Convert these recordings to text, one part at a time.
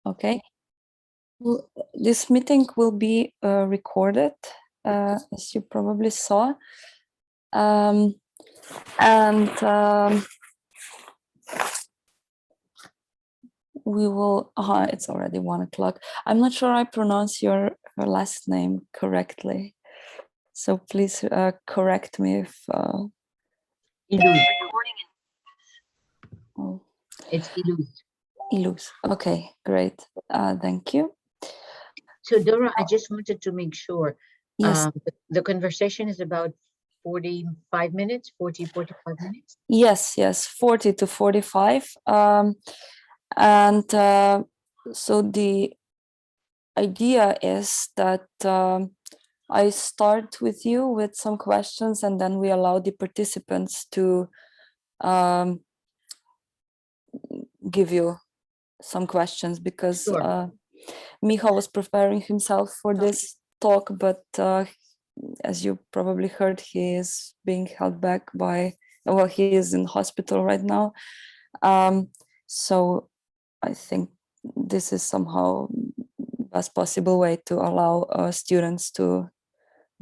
Okay. Well, this meeting will be recorded, as you probably saw. We will, it's already 1 o'clock. I'm not sure I pronounce your last name correctly. So please correct me if... Illouz. Oh. It's Illouz. Illouz. Okay, great. Thank you. So Dora, I just wanted to make sure. Yes. The conversation is about 45 minutes, 45 minutes? Yes, 40 to 45. So the idea is that I start with you with some questions, and then we allow the participants to give you some questions, because Sure. Miha was preparing himself for this talk, but as you probably heard, he is being held back by, well, he is in hospital right now. So I think this is somehow best possible way to allow students to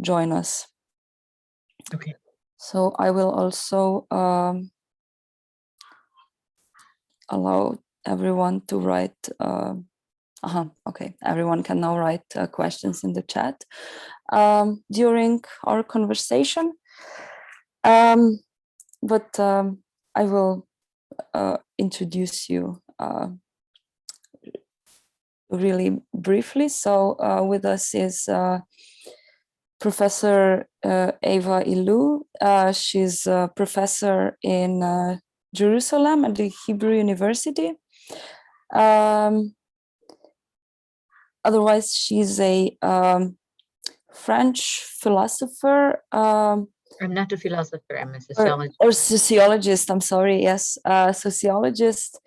join us. Okay. So I will also allow everyone to write. Okay, everyone can now write questions in the chat during our conversation. But I will introduce you really briefly. So with us is Professor Eva Illouz. She's a professor in Jerusalem at the Hebrew University. Otherwise, she's a French philosopher. I'm not a philosopher, I'm a sociologist. Or sociologist, I'm sorry, yes, sociologist.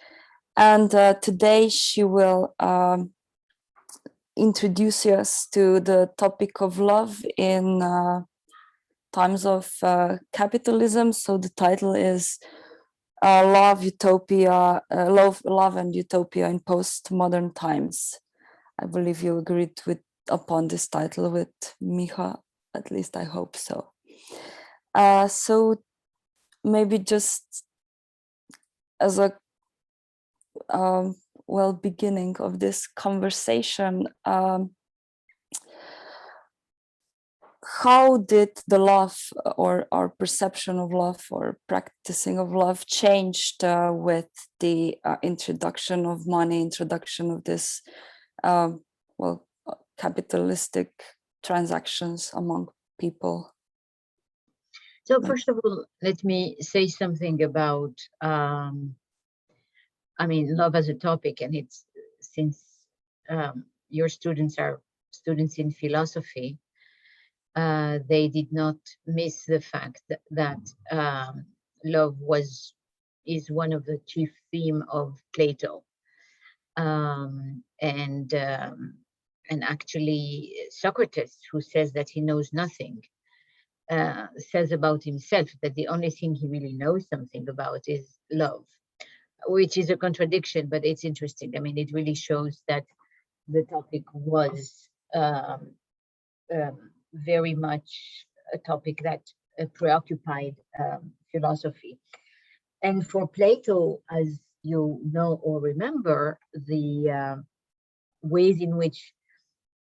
And today she will introduce us to the topic of love in times of capitalism. So the title is Love, Utopia, Love and Utopia in Postmodern Times. I believe you agreed upon this title with Miha, at least I hope so. So maybe just as a beginning of this conversation, how did the love or our perception of love or practicing of love changed with the introduction of money, introduction of this capitalistic transactions among people? So first of all, let me say something about, love as a topic. And it's, since your students are students in philosophy, they did not miss the fact that love is one of the chief theme of Plato. And actually Socrates, who says that he knows nothing, says about himself that the only thing he really knows something about is love, which is a contradiction, but it's interesting. I mean, it really shows that the topic was very much a topic that preoccupied philosophy. And for Plato, as you know or remember, the ways in which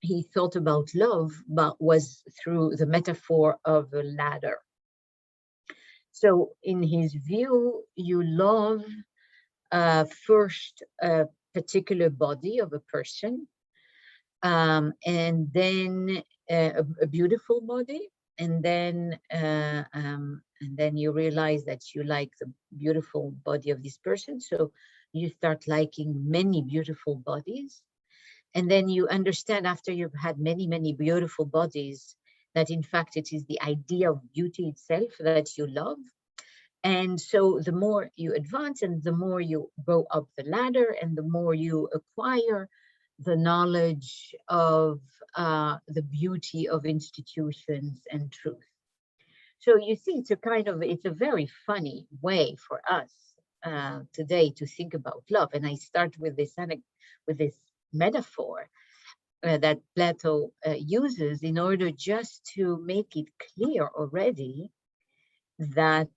he thought about love was through the metaphor of a ladder. So in his view, you love first a particular body of a person, and then a beautiful body, and then you realize that you like the beautiful body of this person, so you start liking many beautiful bodies. And then you understand, after you've had many, many beautiful bodies, that in fact it is the idea of beauty itself that you love. And so the more you advance and the more you go up the ladder and the more you acquire the knowledge of the beauty of institutions and truth. So you see, it's a very funny way for us today to think about love. And I start with this metaphor that Plato uses in order just to make it clear already that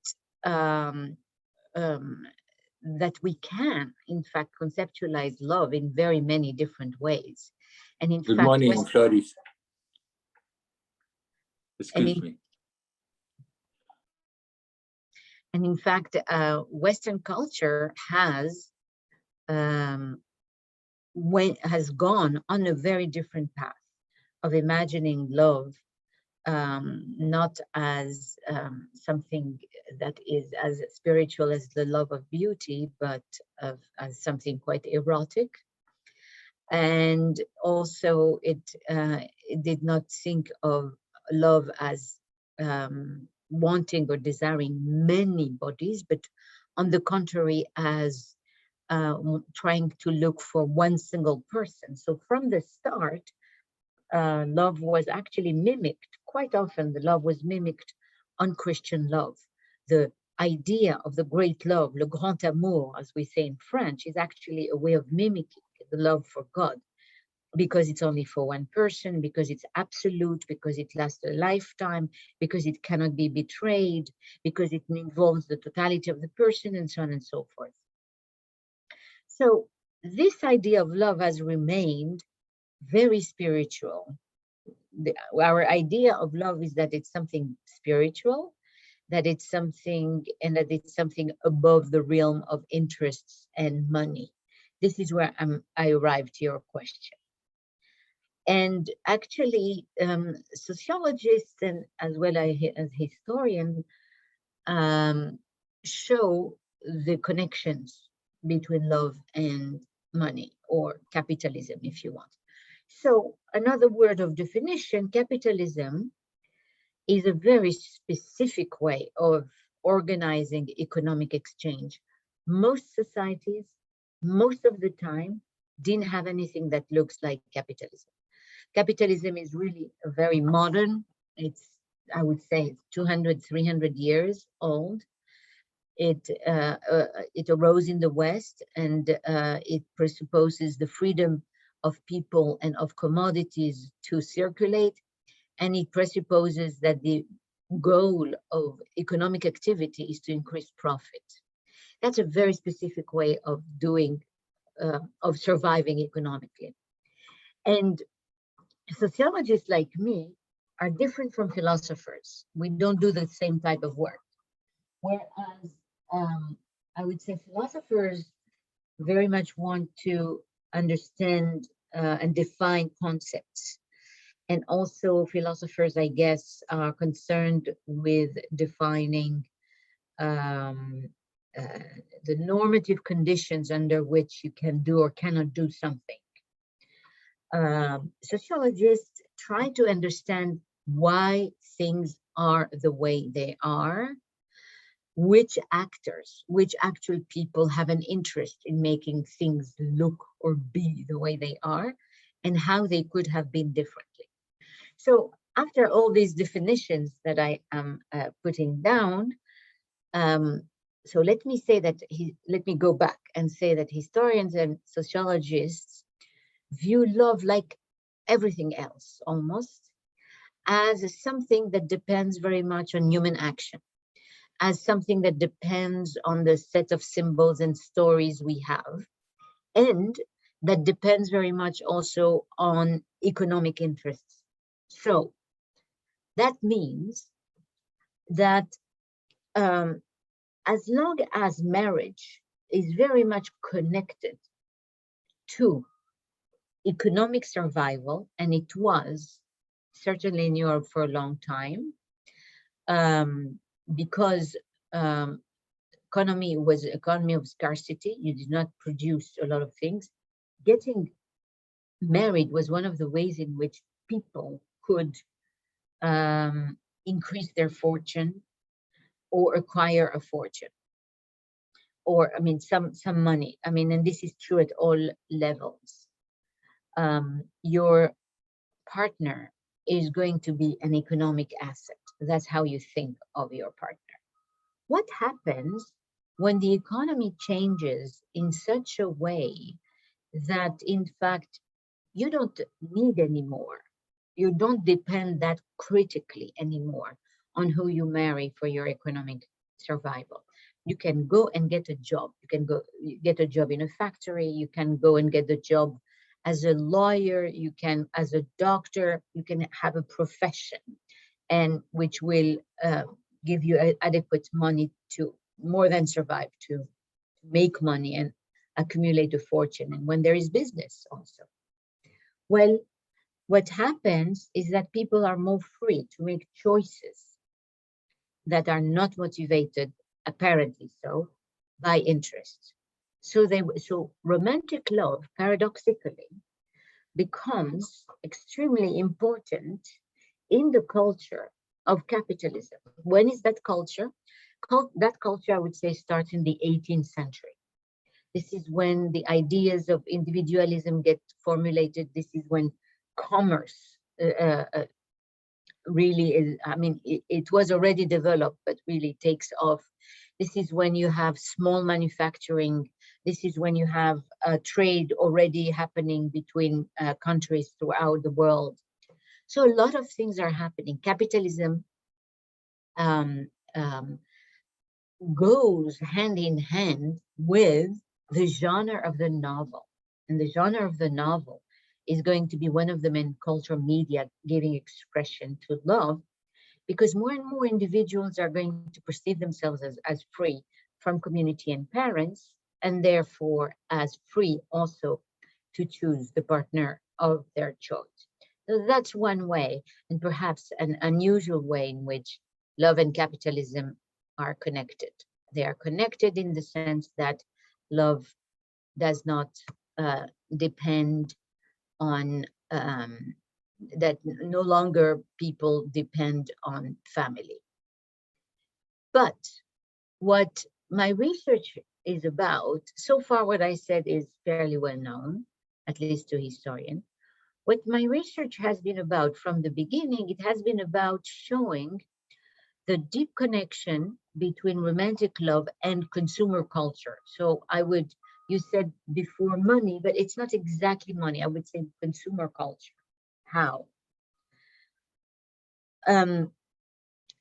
that we can, in fact, conceptualize love in very many different ways. And in Good fact, morning, Clarice. Excuse me. And in fact, Western culture has gone on a very different path of imagining love, not as something that is as spiritual as the love of beauty, but as something quite erotic. And also it did not think of love as wanting or desiring many bodies, but on the contrary, as trying to look for one single person. So from the start, love was actually mimicked. Quite often, the love was mimicked on Christian love. The idea of the great love, le grand amour, as we say in French, is actually a way of mimicking the love for God, because it's only for one person, because it's absolute, because it lasts a lifetime, because it cannot be betrayed, because it involves the totality of the person, and so on and so forth. So this idea of love has remained very spiritual. Our idea of love is that it's something spiritual, that it's something, and that it's something above the realm of interests and money. This is where I arrived to your question. And actually, sociologists and as well as historians show the connections between love and money, or capitalism, if you want. So another word of definition, capitalism is a very specific way of organizing economic exchange. Most societies, most of the time, didn't have anything that looks like capitalism. Capitalism is really a very modern, I would say it's 200, 300 years old. It arose in the West, and it presupposes the freedom of people and of commodities to circulate. And it presupposes that the goal of economic activity is to increase profit. That's a very specific way of doing, of surviving economically. And sociologists like me are different from philosophers. We don't do the same type of work. Whereas I would say philosophers very much want to understand and define concepts. And also philosophers, I guess, are concerned with defining the normative conditions under which you can do or cannot do something. Sociologists try to understand why things are the way they are, which actors, which actual people have an interest in making things look or be the way they are, and how they could have been differently. So after all these definitions that I am putting down, so let me say that, let me go back and say that historians and sociologists view love like everything else, almost, as something that depends very much on human action, as something that depends on the set of symbols and stories we have, and that depends very much also on economic interests. So that means that as long as marriage is very much connected to economic survival, and it was certainly in Europe for a long time, because economy was an economy of scarcity. You did not produce a lot of things. Getting married was one of the ways in which people could increase their fortune or acquire a fortune, or I mean some money. I mean, and this is true at all levels. Your partner is going to be an economic asset. That's how you think of your partner. What happens when the economy changes in such a way that in fact, you don't need anymore. You don't depend that critically anymore on who you marry for your economic survival. You can go and get a job. You can go get a job in a factory. You can go and get a job as a lawyer. You can, as a doctor, you can have a profession, and which will give you adequate money to more than survive, to make money and accumulate a fortune. And when there is business also. Well, what happens is that people are more free to make choices that are not motivated, apparently so, by interest. So romantic love, paradoxically, becomes extremely important in the culture of capitalism. When is that culture? That culture, I would say, starts in the 18th century. This is when the ideas of individualism get formulated. This is when commerce really is, I mean, it was already developed, but really takes off. This is when you have small manufacturing. This is when you have trade already happening between countries throughout the world. So a lot of things are happening. Capitalism goes hand in hand with the genre of the novel. And the genre of the novel is going to be one of the main cultural media giving expression to love, because more and more individuals are going to perceive themselves as free from community and parents, and therefore as free also to choose the partner of their choice. So that's one way, and perhaps an unusual way in which love and capitalism are connected. They are connected in the sense that love does not depend on, that no longer people depend on family. But what my research is about, so far what I said is fairly well known, at least to historians. What my research has been about from the beginning, it has been about showing the deep connection between romantic love and consumer culture. So you said before money, but it's not exactly money. I would say consumer culture. How? In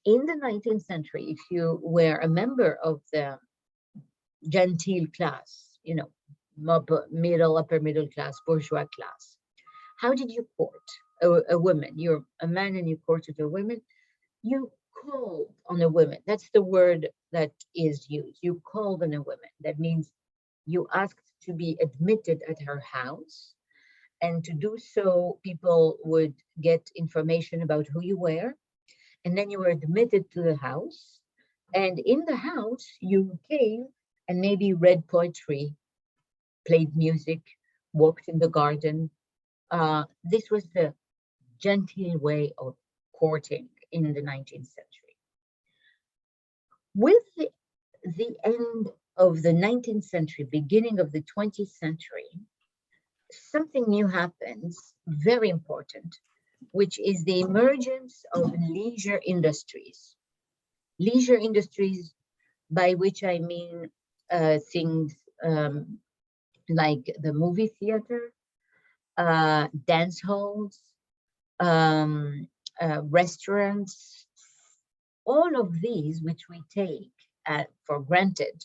the 19th century, if you were a member of the genteel class, you know, upper middle class, bourgeois class, how did you court a woman? You're a man and you courted a woman. You called on a woman. That's the word that is used. You called on a woman. That means you asked to be admitted at her house. And to do so, people would get information about who you were. And then you were admitted to the house. And in the house, you came and maybe read poetry, played music, walked in the garden. This was the genteel way of courting in the 19th century. With the end of the 19th century, beginning of the 20th century, something new happens, very important, which is the emergence of leisure industries. Leisure industries, by which I mean things like the movie theater, dance halls, restaurants, all of these, which we take for granted,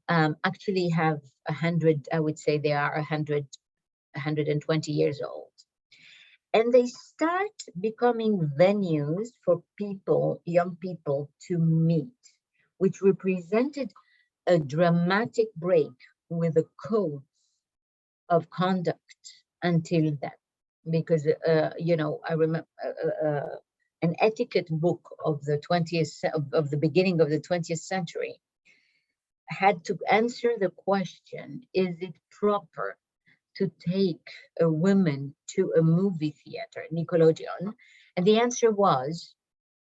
actually have 100, I would say they are 120 years old. And they start becoming venues for people, young people, to meet, which represented a dramatic break with the codes of conduct until then. Because, you know, I remember an etiquette book of the of the beginning of the 20th century had to answer the question, is it proper to take a woman to a movie theater, Nickelodeon? And the answer was,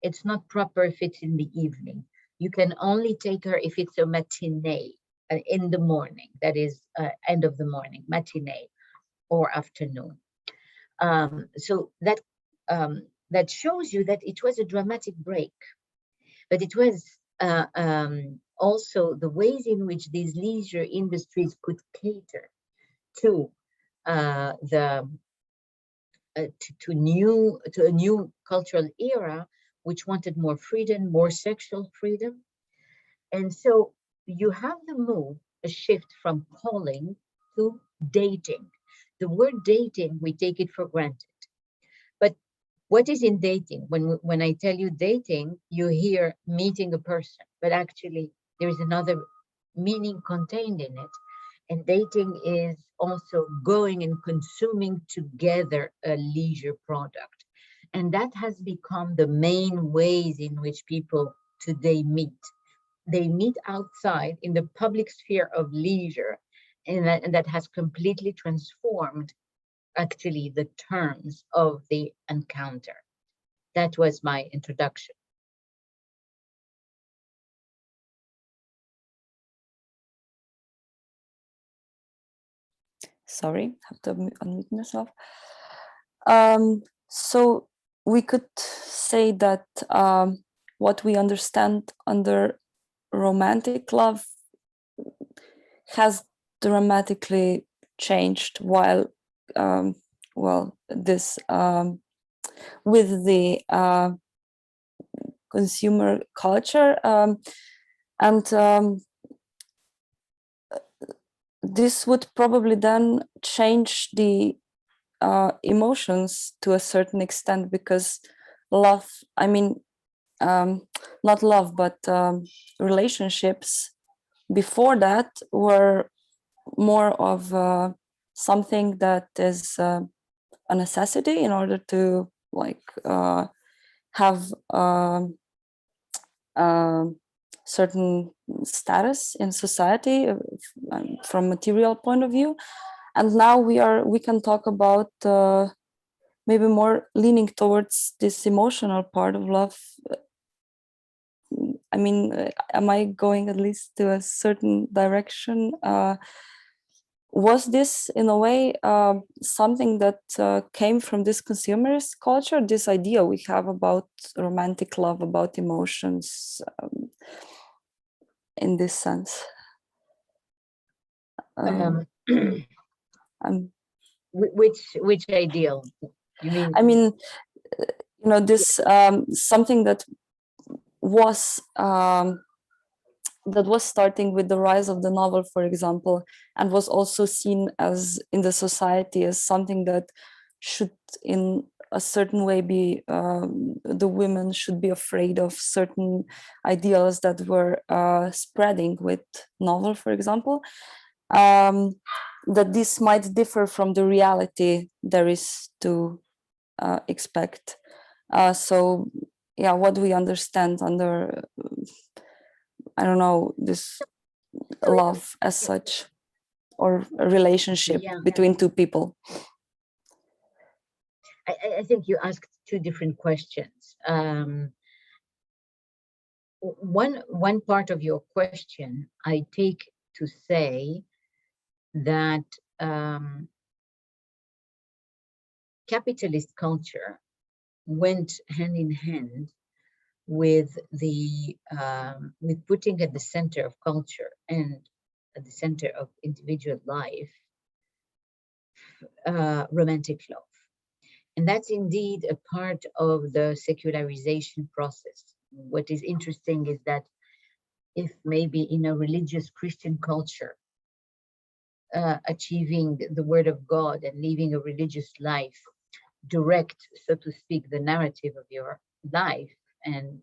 it's not proper if it's in the evening. You can only take her if it's a matinee in the morning, that is end of the morning, matinee or afternoon. So that shows you that it was a dramatic break, but it was also the ways in which these leisure industries could cater to to a new cultural era, which wanted more freedom, more sexual freedom. And so you have the move, a shift from calling to dating. The word dating, we take it for granted. But what is in dating? When I tell you dating, you hear meeting a person, but actually there is another meaning contained in it. And dating is also going and consuming together a leisure product. And that has become the main ways in which people today meet. They meet outside in the public sphere of leisure, and that has completely transformed actually the terms of the encounter. That was my introduction. Sorry, have to unmute myself. So we could say that what we understand under romantic love has dramatically changed while this with the consumer culture, and this would probably then change the emotions to a certain extent, because love, I mean, not love, but relationships before that were more of something that is a necessity in order to have certain status in society from material point of view. And now we can talk about maybe more leaning towards this emotional part of love. I mean, am I going at least to a certain direction? Was this in a way something that came from this consumerist culture, this idea we have about romantic love, about emotions, in this sense? Which ideal you mean? I mean, you know, this something that was starting with the rise of the novel, for example, and was also seen as in the society as something that should in a certain way be the women should be afraid of certain ideals that were spreading with novel, for example, that this might differ from the reality there is to expect. So yeah, what do we understand under I don't know, this love as such, or a relationship between two people? I think you asked two different questions. One part of your question I take to say that capitalist culture went hand in hand with the with putting at the center of culture and at the center of individual life romantic love. And that's indeed a part of the secularization process. What is interesting is that if maybe in a religious Christian culture, achieving the word of God and living a religious life direct, so to speak, the narrative of your life. And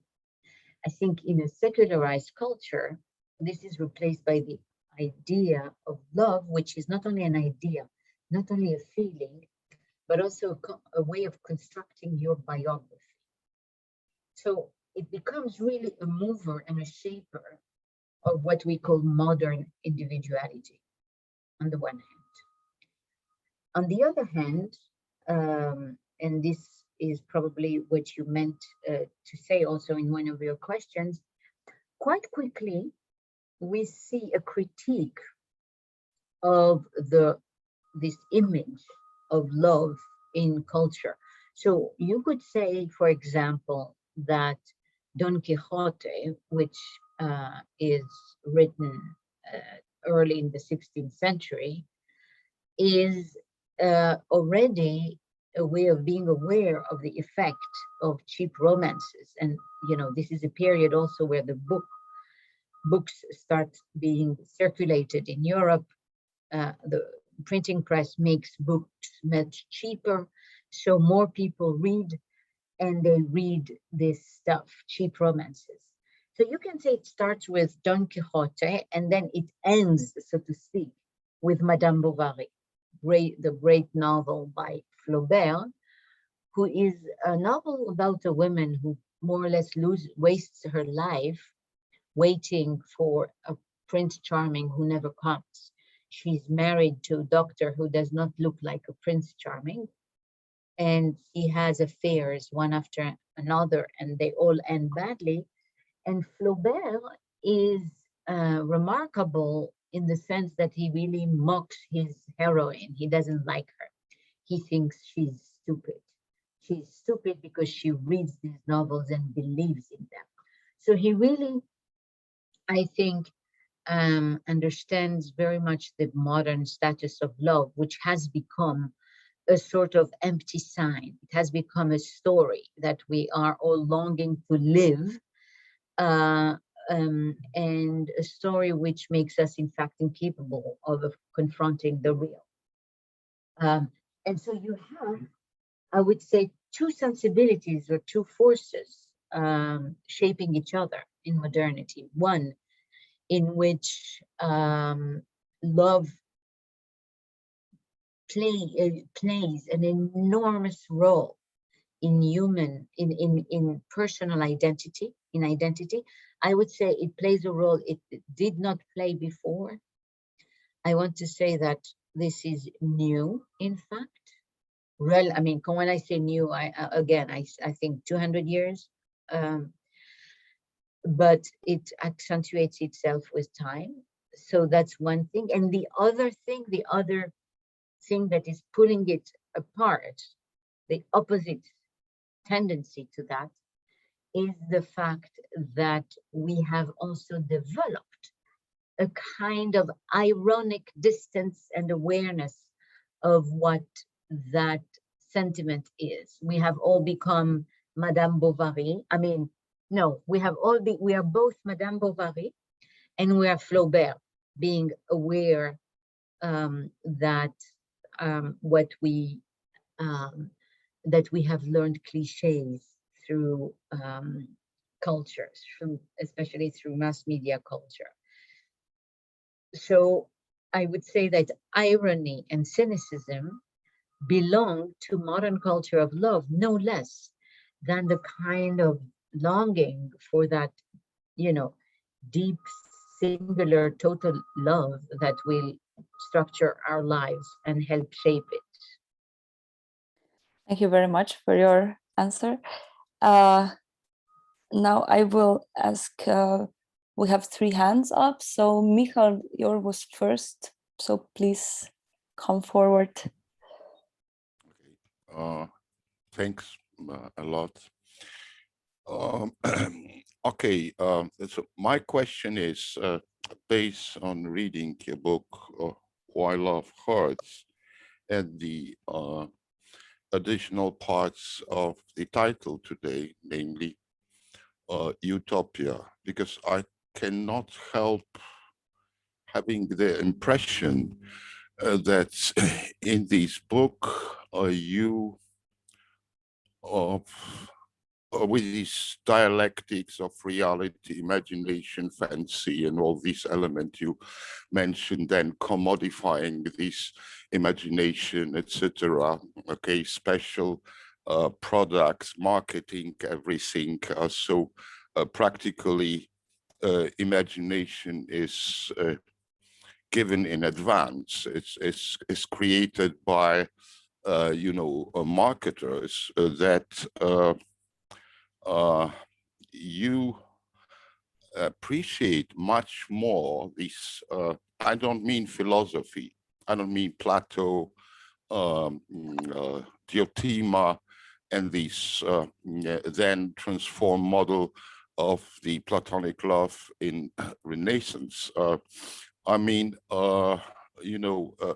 I think in a secularized culture, this is replaced by the idea of love, which is not only an idea, not only a feeling, but also a way of constructing your biography. So it becomes really a mover and a shaper of what we call modern individuality, on the one hand. On the other hand, and this is probably what you meant to say also in one of your questions, quite quickly, we see a critique of this image of love in culture. So you could say, for example, that Don Quixote, which is written early in the 16th century, is already a way of being aware of the effect of cheap romances. And, you know, this is a period also where the books start being circulated in Europe. The printing press makes books much cheaper, so more people read, and they read this stuff, cheap romances. So you can say it starts with Don Quixote, and then it ends, so to speak, with Madame Bovary, the great novel by Flaubert, who is a novel about a woman who more or less wastes her life waiting for a Prince Charming who never comes. She's married to a doctor who does not look like a Prince Charming, and he has affairs one after another, and they all end badly. And Flaubert is remarkable in the sense that he really mocks his heroine. He doesn't like her. He thinks she's stupid. She's stupid because she reads these novels and believes in them. So he really, I think, understands very much the modern status of love, which has become a sort of empty sign. It has become a story that we are all longing to live, and a story which makes us, in fact, incapable of confronting the real. And so you have, I would say, two sensibilities or two forces shaping each other in modernity. One in which love plays an enormous role in personal identity, in identity. I would say it plays a role it did not play before. I want to say that this is new, in fact. I mean, when I say new, I think 200 years, but it accentuates itself with time. So that's one thing. And the other thing that is pulling it apart, the opposite tendency to that, is the fact that we have also developed a kind of ironic distance and awareness of what that sentiment is. We have all become Madame Bovary. I mean, no, we are both Madame Bovary and we are Flaubert, being aware that we have learned cliches through cultures, especially through mass media culture. So I would say that irony and cynicism belong to modern culture of love no less than the kind of longing for that, deep, singular, total love that will structure our lives and help shape it. Thank you very much for your answer. Now I will ask, we have 3 hands up. So Michal, yours was first. So please come forward. Okay. Thanks a lot. Okay, so my question is based on reading your book, Why Love Hurts, and the additional parts of the title today, namely Utopia, because I cannot help having the impression that in this book you with these dialectics of reality, imagination, fancy, and all these elements you mentioned, then commodifying this imagination, etc. Okay, special products, marketing, everything. So practically, imagination is given in advance. It's created by marketers that you appreciate much more this. I don't mean philosophy. I don't mean Plato, Diotima, and this then transformed model of the Platonic love in Renaissance. I mean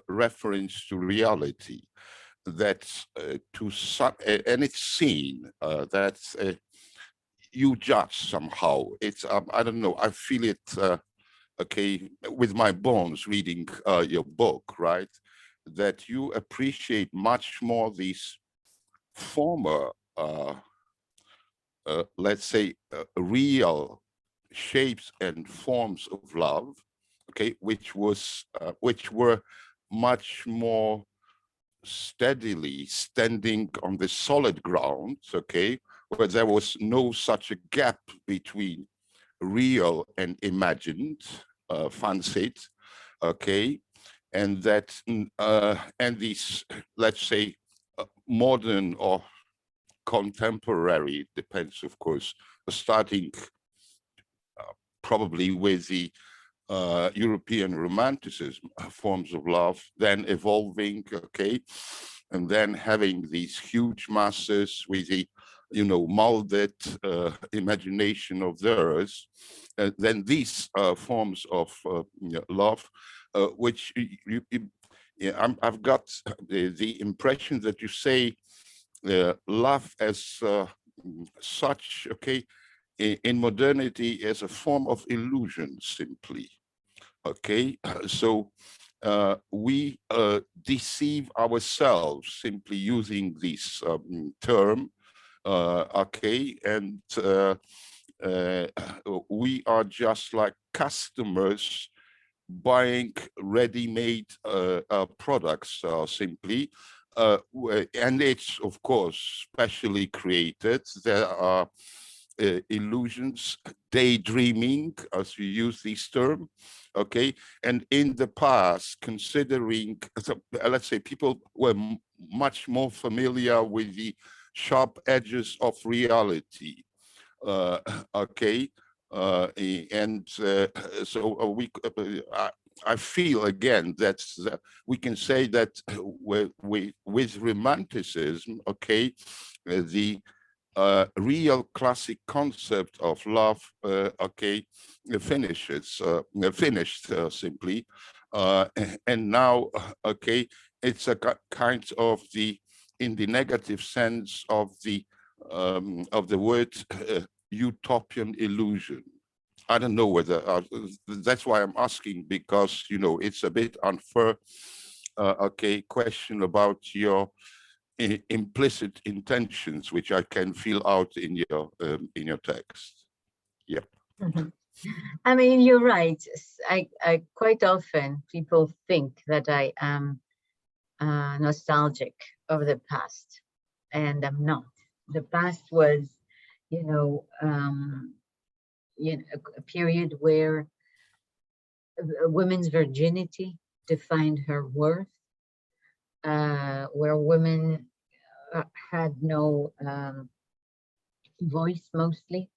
reference to reality, that to some, and it's seen that you judge somehow. It's I don't know. I feel it. Okay, with my bones, reading your book, right? That you appreciate much more these former, let's say, real shapes and forms of love, okay, which were much more steadily standing on the solid ground, okay, where there was no such a gap between real and imagined, fancied, okay, and that and these, let's say, modern or contemporary, depends, of course, starting probably with the European Romanticism, forms of love, then evolving, okay, and then having these huge masses with the, molded imagination of theirs, then these forms of love, which I've got the impression that you say love as such, okay, in modernity as a form of illusion simply, okay? So we deceive ourselves simply using this term, okay? And we are just like customers buying ready-made products simply. And it's, of course, specially created. There are illusions, daydreaming, as we use this term, okay? And in the past, considering, let's say, people were much more familiar with the sharp edges of reality, okay? And so I feel again that we can say that with Romanticism, okay, the real classic concept of love, okay, finished simply, and now, okay, it's a kind of the, in the negative sense of the word, utopian illusion. I don't know whether that's why I'm asking, because it's a bit unfair. Okay, question about your implicit intentions, which I can feel out in your text. Yeah. I mean, you're right. I quite often people think that I am nostalgic of the past, and I'm not. The past was, a period where a woman's virginity defined her worth, where women had no voice mostly.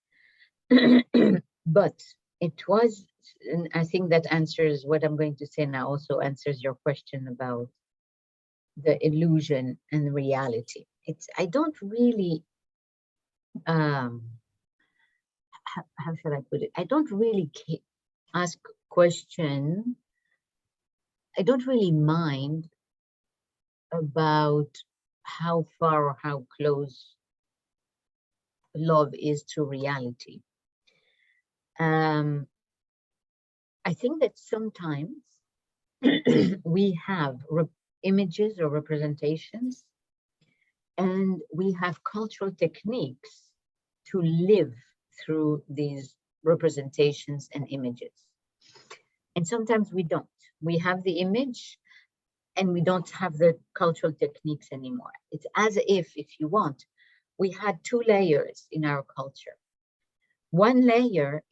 But it was, and I think that answers what I'm going to say now, also answers your question about the illusion and reality. I don't really, how should I put it? I don't really ask question. I don't really mind about how far or how close love is to reality. I think that sometimes we have images or representations, and we have cultural techniques to live through these representations and images. And sometimes we don't. We have the image and we don't have the cultural techniques anymore. It's as if you want, we had two layers in our culture. One layer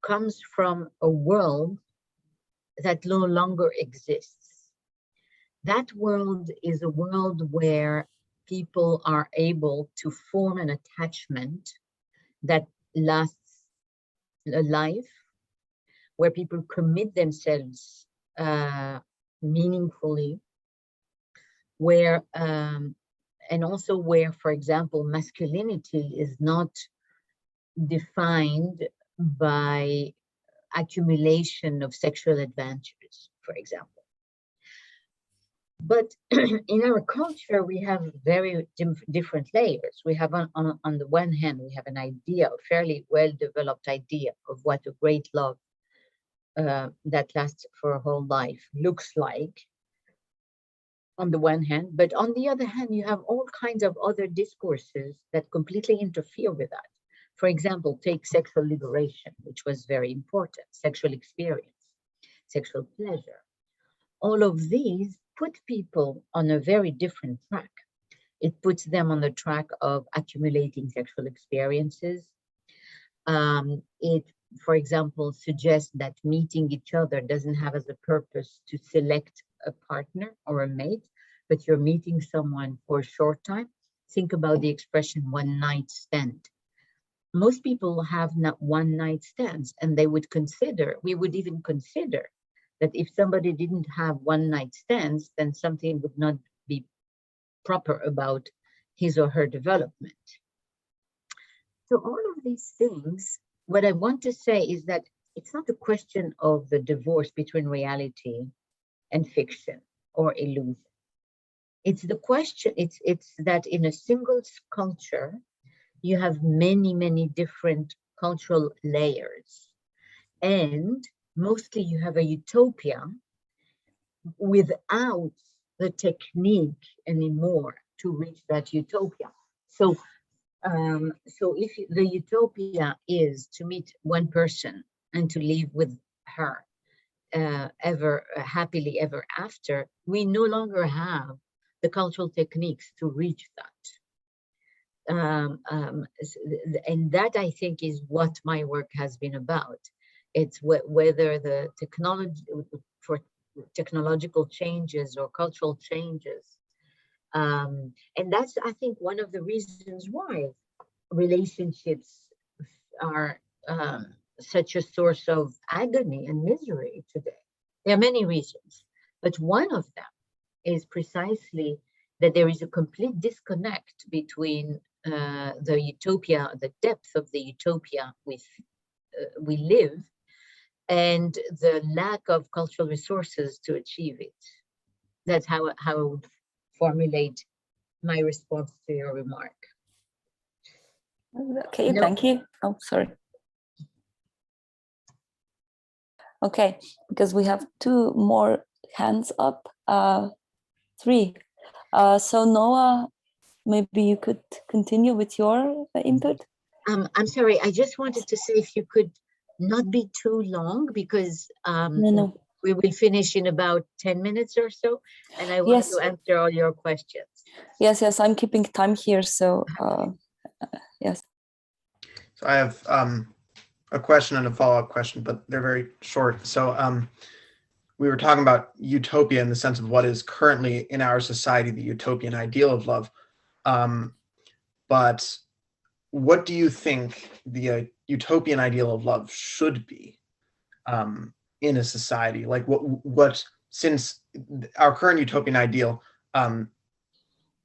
comes from a world that no longer exists. That world is a world where people are able to form an attachment that lasts a life, where people commit themselves meaningfully, where and also where, for example, masculinity is not defined by accumulation of sexual adventures, for example. But in our culture, we have very different layers. We have on the one hand, we have an idea, a fairly well-developed idea of what a great love that lasts for a whole life looks like, on the one hand. But on the other hand, you have all kinds of other discourses that completely interfere with that. For example, take sexual liberation, which was very important, sexual experience, sexual pleasure. All of these put people on a very different track. It puts them on the track of accumulating sexual experiences. It, for example, suggests that meeting each other doesn't have as a purpose to select a partner or a mate, but you're meeting someone for a short time. Think about the expression one night stand. Most people have not one night stands, and we would even consider that if somebody didn't have one night stands, then something would not be proper about his or her development. So all of these things, what I want to say is that it's not a question of the divorce between reality and fiction or illusion. It's the question, it's that in a single culture, you have many, many different cultural layers. And mostly you have a utopia without the technique anymore to reach that utopia. So if the utopia is to meet one person and to live with her ever happily ever after, we no longer have the cultural techniques to reach that. And that, I think, is what my work has been about. It's whether the technology, for technological changes or cultural changes. And that's, I think, one of the reasons why relationships are such a source of agony and misery today. There are many reasons, but one of them is precisely that there is a complete disconnect between the utopia, the depth of the utopia we live, and the lack of cultural resources to achieve it. That's how I would formulate my response to your remark. Okay, thank you. Oh, sorry. Okay, because we have two more hands up, three. So Noah, maybe you could continue with your input. I'm sorry, I just wanted to say if you could not be too long, because No. we will finish in about 10 minutes or so, and I want to answer all your questions. Yes, I'm keeping time here, so yes. So I have a question and a follow-up question, but they're very short. So we were talking about utopia in the sense of what is currently in our society the utopian ideal of love. But what do you think the utopian ideal of love should be in a society? Like what since our current utopian ideal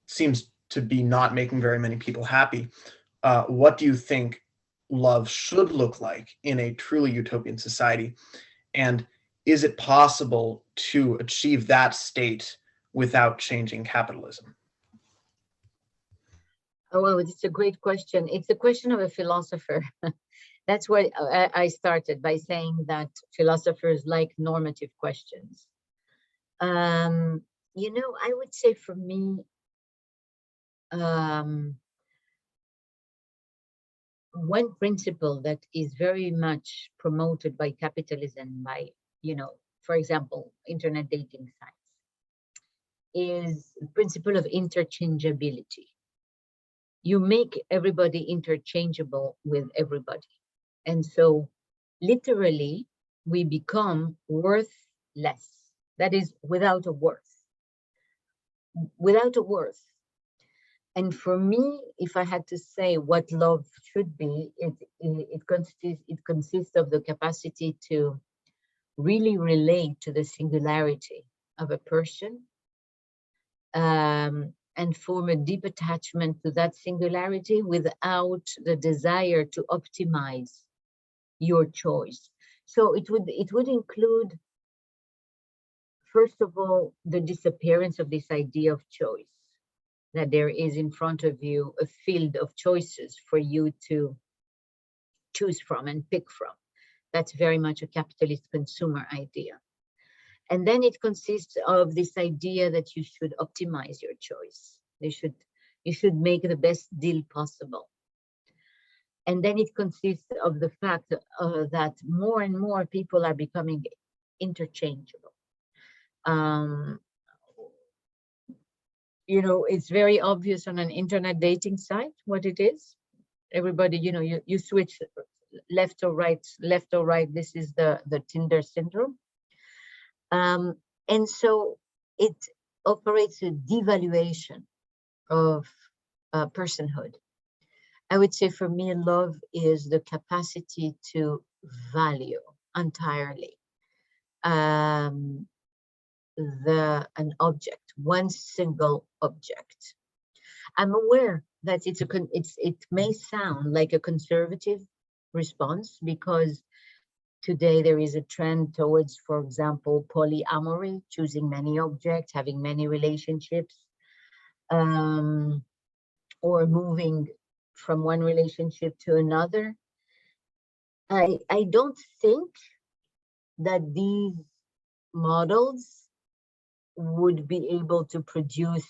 seems to be not making very many people happy, what do you think love should look like in a truly utopian society? And is it possible to achieve that state without changing capitalism? Oh, well, it's a great question. It's the question of a philosopher. That's where I started by saying that philosophers like normative questions. You know, I would say for me, one principle that is very much promoted by capitalism, by, you know, for example, internet dating sites, is the principle of interchangeability. You make everybody interchangeable with everybody. And so literally we become worth less. That is, without a worth. Without a worth. And for me, if I had to say what love should be, it consists of the capacity to really relate to the singularity of a person, and form a deep attachment to that singularity without the desire to optimize your choice. So it would include, first of all, the disappearance of this idea of choice, that there is in front of you a field of choices for you to choose from and pick from. That's very much a capitalist consumer idea. And then it consists of this idea that you should optimize your choice. You should make the best deal possible. And then it consists of the fact that more and more people are becoming interchangeable. You know, it's very obvious on an internet dating site what it is. Everybody, you know, you switch left or right. This is the Tinder syndrome. And so it operates a devaluation of personhood. I would say for me, love is the capacity to value entirely an object, one single object. I'm aware that it may sound like a conservative response, because today there is a trend towards, for example, polyamory, choosing many objects, having many relationships, or moving from one relationship to another. I don't think that these models would be able to produce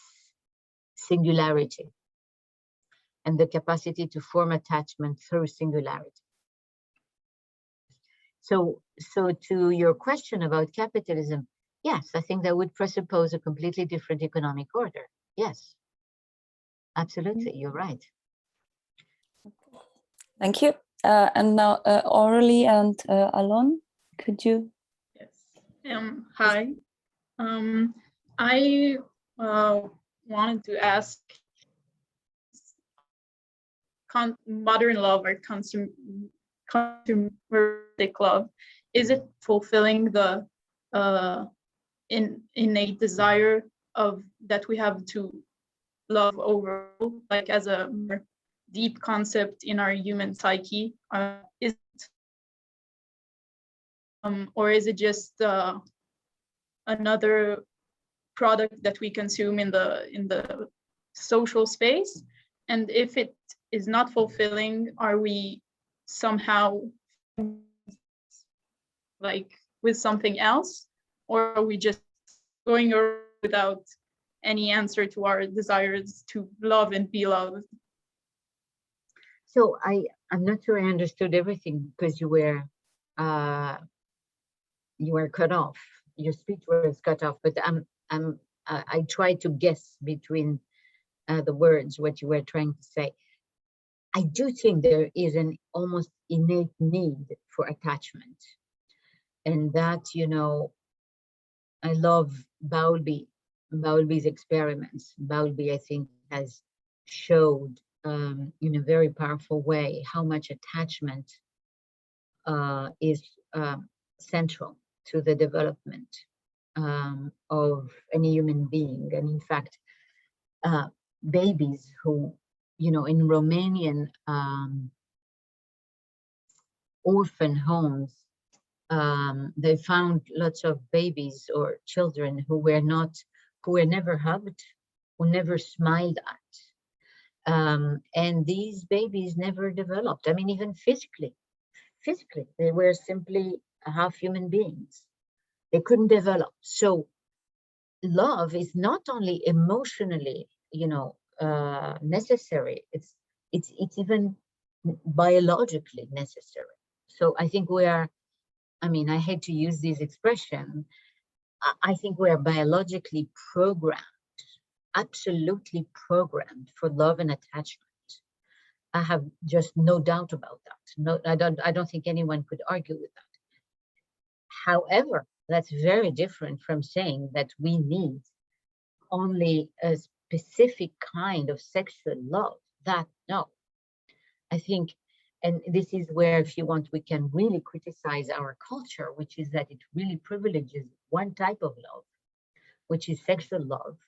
singularity and the capacity to form attachment through singularity. So to your question about capitalism, yes, I think that would presuppose a completely different economic order. Yes, absolutely, you're right. Thank you. And now Aurélie and Alon, could you? Yes. Hi. I wanted to ask, modern love or consumeristic love, is it fulfilling the innate desire that we have to love overall, like as a more deep concept in our human psyche? Or is it just another product that we consume in the social space? And if it is not fulfilling, are we somehow like with something else, or are we just going around without any answer to our desires to love and be loved? So I'm not sure I understood everything, because you were cut off. Your speech was cut off, but I tried to guess between the words what you were trying to say. I do think there is an almost innate need for attachment, and that, you know, I love Bowlby's experiments. Bowlby, I think, has showed in a very powerful way how much attachment is central to the development of any human being. And in fact, babies who, you know, in Romanian orphan homes, they found lots of babies or children who were never hugged, who never smiled at. And these babies never developed. I mean, even physically, they were simply half human beings. They couldn't develop. So love is not only emotionally, you know, necessary, it's even biologically necessary. So I think we are, I mean, I hate to use this expression, I think we are biologically programmed, absolutely programmed for love and attachment. I have just no doubt about that. No, I don't think anyone could argue with that. However, that's very different from saying that we need only a specific kind of sexual love. That, no. I think, and this is where, if you want, we can really criticize our culture, which is that it really privileges one type of love, which is sexual love,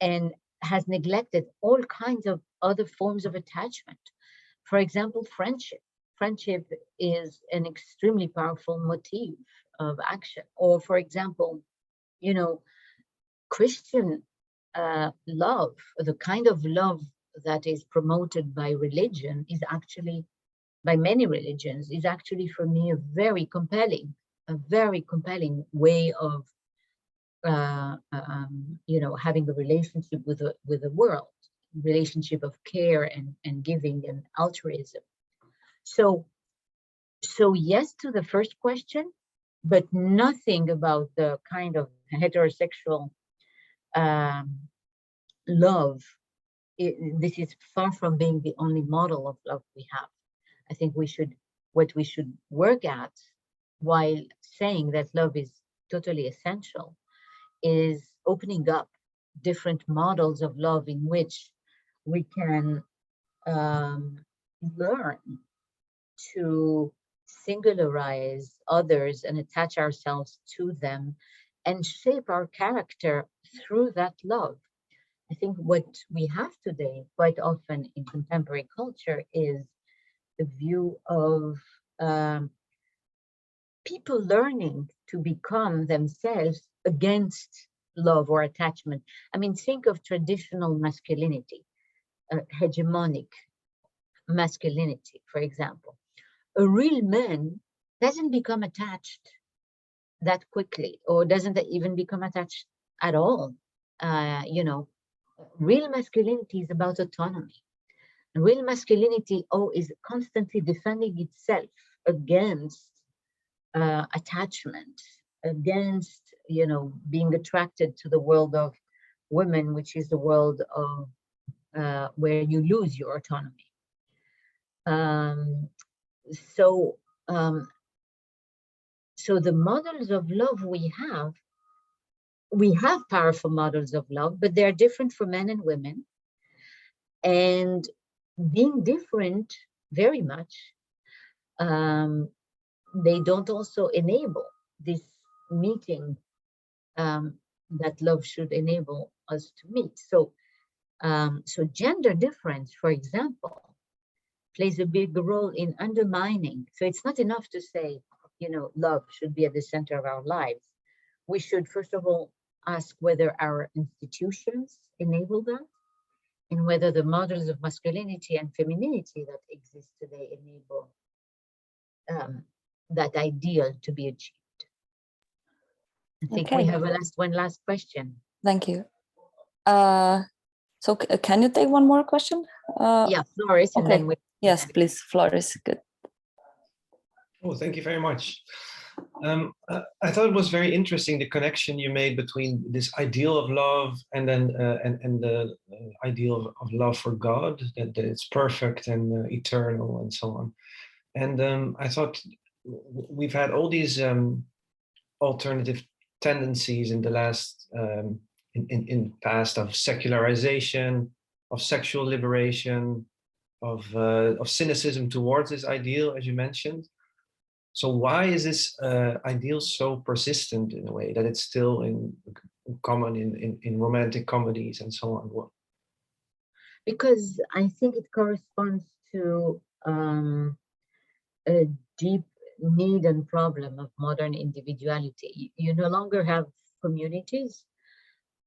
and has neglected all kinds of other forms of attachment. For example, friendship. Friendship is an extremely powerful motif of action. Or, for example, you know, Christian love, the kind of love that is promoted by religion, is actually, by many religions, is actually for me a very compelling way of you know, having a relationship with the world, relationship of care and giving and altruism. So yes to the first question, but nothing about the kind of heterosexual love. This is far from being the only model of love we have. I think what we should work at, while saying that love is totally essential, is opening up different models of love in which we can learn to singularize others and attach ourselves to them and shape our character through that love. I think what we have today quite often in contemporary culture is the view of people learning to become themselves against love or attachment. I mean, think of traditional masculinity, hegemonic masculinity, for example. A real man doesn't become attached that quickly, or doesn't even become attached at all. You know, real masculinity is about autonomy. Real masculinity is constantly defending itself against attachment, against, you know, being attracted to the world of women, which is the world of where you lose your autonomy. So the models of love we have powerful models of love, but they're different for men and women. And being different very much, they don't also enable this meeting that love should enable us to meet. So gender difference, for example, plays a big role in undermining. So it's not enough to say, you know, love should be at the center of our lives. We should, first of all, ask whether our institutions enable that, and whether the models of masculinity and femininity that exist today enable that ideal to be achieved. I think we have one last question. Thank you. So can you take one more question? Yeah, Floris, and then we... Yes, please, Floris. Good. Oh, thank you very much. I thought it was very interesting, the connection you made between this ideal of love and then and the ideal of love for God, that it's perfect and eternal and so on. And I thought we've had all these alternative tendencies in the last in past of secularization, of sexual liberation, of cynicism towards this ideal, as you mentioned. So why is this ideal so persistent in a way that it's still common in romantic comedies and so on? Because I think it corresponds to a deep need and problem of modern individuality. You no longer have communities,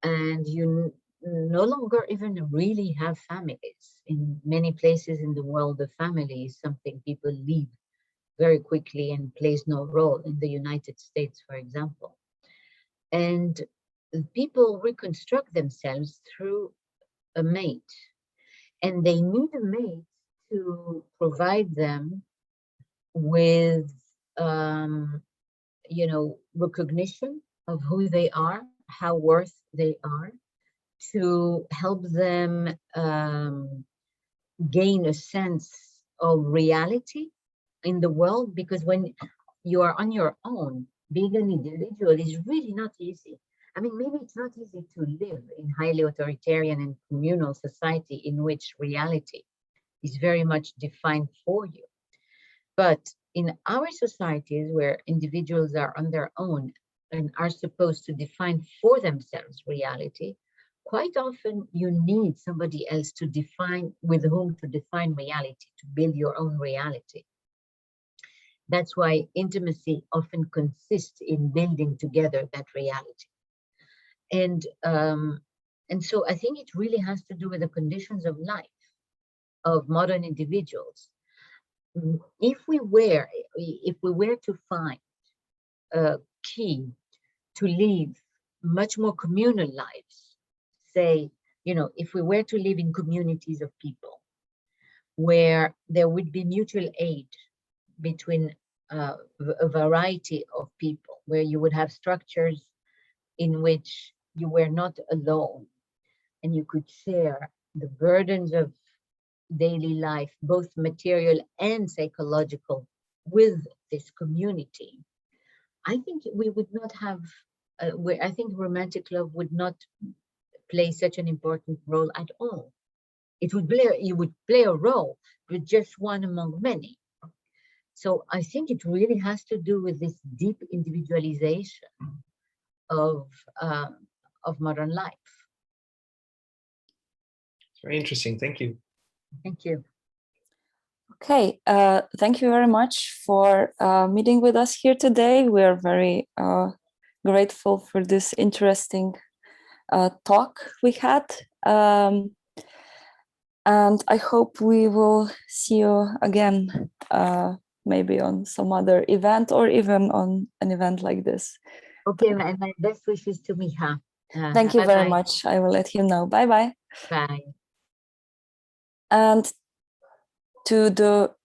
and you no longer even really have families. In many places in the world, the family is something people leave very quickly and plays no role. In the United States, for example. And people reconstruct themselves through a mate, and they need a mate to provide them with you know, recognition of who they are, how worth they are, to help them gain a sense of reality in the world. Because when you are on your own, being an individual is really not easy. I mean, maybe it's not easy to live in highly authoritarian and communal society in which reality is very much defined for you. But in our societies where individuals are on their own and are supposed to define for themselves reality, quite often you need somebody else to define, with whom to define reality, to build your own reality. That's why intimacy often consists in building together that reality. And so I think it really has to do with the conditions of life of modern individuals. If we were to find a key to live much more communal lives, say, if we were to live in communities of people where there would be mutual aid between a variety of people, where you would have structures in which you were not alone and you could share the burdens of daily life, both material and psychological, with this community, I think we would not have, I think romantic love would not play such an important role at all. You would play a role, but just one among many. So I think it really has to do with this deep individualization of modern life. Very interesting. Thank you. Thank you. Okay, thank you very much for meeting with us here today. We are very grateful for this interesting talk we had. And I hope we will see you again, maybe on some other event or even on an event like this. Okay, my best wishes to Miha. Thank you very bye-bye. much. I will let him know. Bye-bye. Bye. And to the